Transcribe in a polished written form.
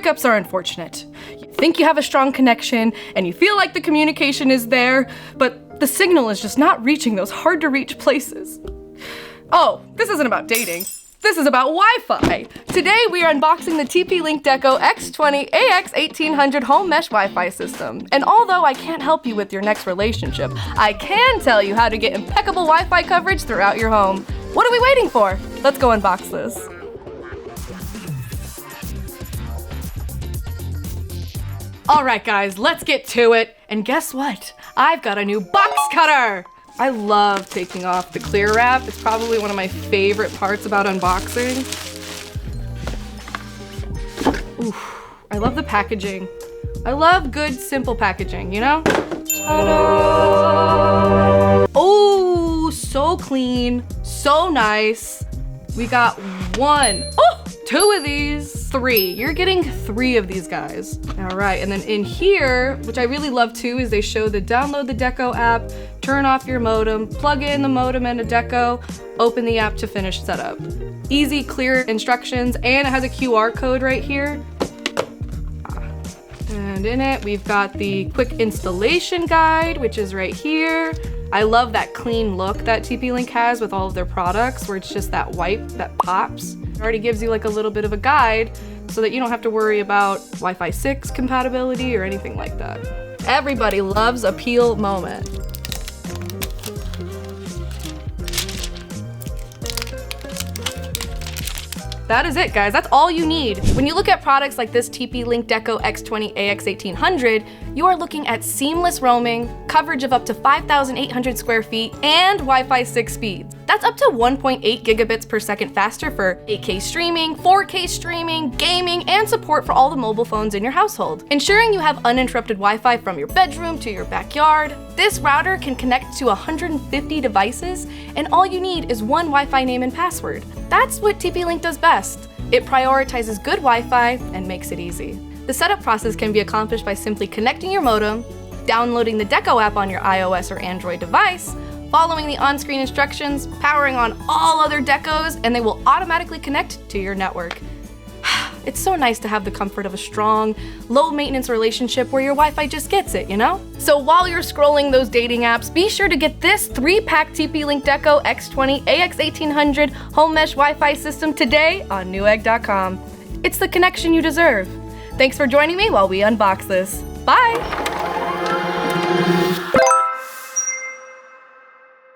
breakups are unfortunate. You think you have a strong connection, and you feel like the communication is there, but the signal is just not reaching those hard-to-reach places. Oh, this isn't about dating. This is about Wi-Fi. Today we are unboxing the TP-Link Deco X20 AX1800 home mesh Wi-Fi system. And although I can't help you with your next relationship, I can tell you how to get impeccable Wi-Fi coverage throughout your home. What are we waiting for? Let's go unbox this. All right, guys, let's get to it. And guess what? I've got a new box cutter. I love taking off the clear wrap. It's probably one of my favorite parts about unboxing. Oof, I love the packaging. I love good, simple packaging, you know? Ta-da! Oh, so clean, so nice. We got two of these. 3. You're getting 3 of these guys. All right, and then in here, which I really love too, is they show the download the Deco app, turn off your modem, plug in the modem and a Deco, open the app to finish setup. Easy, clear instructions, and it has a QR code right here. And in it, we've got the quick installation guide, which is right here. I love that clean look that TP-Link has with all of their products, where it's just that wipe that pops. It already gives you like a little bit of a guide so that you don't have to worry about Wi-Fi 6 compatibility or anything like that. Everybody loves a peel moment. That is it, guys. That's all you need. When you look at products like this TP-Link Deco X20 AX1800, you are looking at seamless roaming, coverage of up to 5,800 square feet, and Wi-Fi 6 speeds. That's up to 1.8 gigabits per second faster for 8K streaming, 4K streaming, gaming, and support for all the mobile phones in your household. Ensuring you have uninterrupted Wi-Fi from your bedroom to your backyard, this router can connect to 150 devices, and all you need is one Wi-Fi name and password. That's what TP-Link does best. It prioritizes good Wi-Fi and makes it easy. The setup process can be accomplished by simply connecting your modem, downloading the Deco app on your iOS or Android device, following the on-screen instructions, powering on all other Decos, and they will automatically connect to your network. It's so nice to have the comfort of a strong, low-maintenance relationship where your Wi-Fi just gets it, you know? So while you're scrolling those dating apps, be sure to get this 3-pack TP-Link Deco X20 AX1800 home mesh Wi-Fi system today on Newegg.com. It's the connection you deserve. Thanks for joining me while we unbox this. Bye!